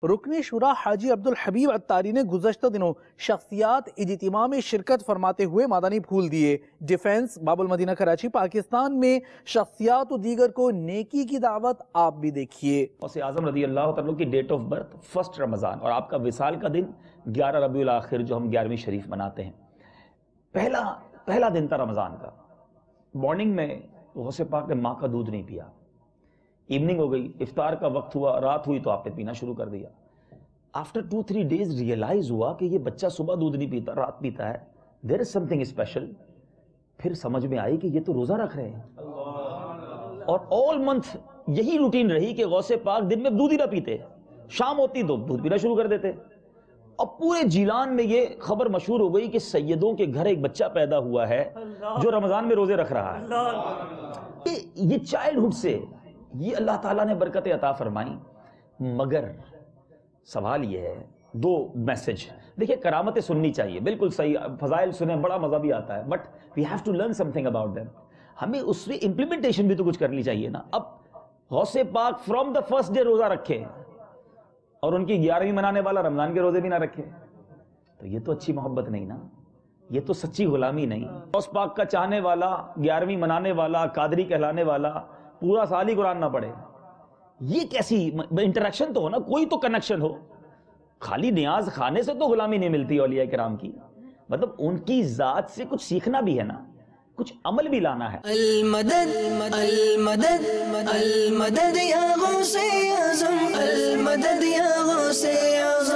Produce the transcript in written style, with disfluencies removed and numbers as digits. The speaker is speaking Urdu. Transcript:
رکن شورا حاجی عبدالحبیب عطاری نے گزشتہ دنوں شخصیات اجتماع میں شرکت فرماتے ہوئے مادانی پھول دیے۔ ڈیفنس باب المدینہ کراچی پاکستان میں شخصیات و دیگر کو نیکی کی دعوت آپ بھی دیکھیے۔ غوث اعظم رضی اللہ تعالیٰ کی ڈیٹ آف برتھ 1 رمضان اور آپ کا وصال کا دن 11 ربیع الاخر جو ہم 11ویں شریف مناتے ہیں۔ پہلا دن تھا رمضان کا۔ مارننگ میں غوث پاک نے ماں کا دودھ نہیں پیا۔ ایوننگ ہو گئی، افطار کا وقت ہوا، رات ہوئی تو آپ نے پینا شروع کر دیا۔ آفٹر 2-3 days ریئلائز ہوا کہ یہ بچہ صبح دودھ نہیں پیتا، رات پیتا ہے، دیر از سم تھنگ اسپیشل۔ پھر سمجھ میں آئی کہ یہ تو روزہ رکھ رہے ہیں، اور آل منتھ یہی روٹین رہی کہ غوث پاک دن میں دودھ ہی نہ پیتے، شام ہوتی تو دودھ پینا شروع کر دیتے۔ اور پورے جیلان میں یہ خبر مشہور ہو گئی کہ سیدوں کے گھر ایک بچہ پیدا ہوا ہے جو رمضان میں روزے رکھ رہا ہے۔ یہ چائلڈ ہوڈ سے یہ اللہ تعالیٰ نے برکت عطا فرمائی۔ مگر سوال یہ ہے، 2 میسج دیکھیں، کرامتیں سننی چاہیے، بالکل صحیح، فضائل سنیں، بڑا مزہ بھی آتا ہے، but we have to learn something about them. ہمیں اس میں امپلیمنٹیشن بھی تو کچھ کرنی چاہیے نا۔ اب Ghaus Pak from the first day روزہ رکھے اور ان کی 11ویں منانے والا رمضان کے روزے بھی نہ رکھے، تو یہ تو اچھی محبت نہیں نا، یہ تو سچی غلامی نہیں۔ غوث پاک کا چاہنے والا، 11ویں منانے والا، قادری کہلانے والا پورا سال ہی قرآن نہ پڑھے، یہ کیسی انٹریکشن تو ہو نا، کوئی تو کنیکشن ہو۔ خالی نیاز کھانے سے تو غلامی نہیں ملتی اولیاء کرام کی، مطلب ان کی ذات سے کچھ سیکھنا بھی ہے نا، کچھ عمل بھی لانا ہے۔ المدد المدد المدد یا غوث اعظم، المدد یا غوث اعظم۔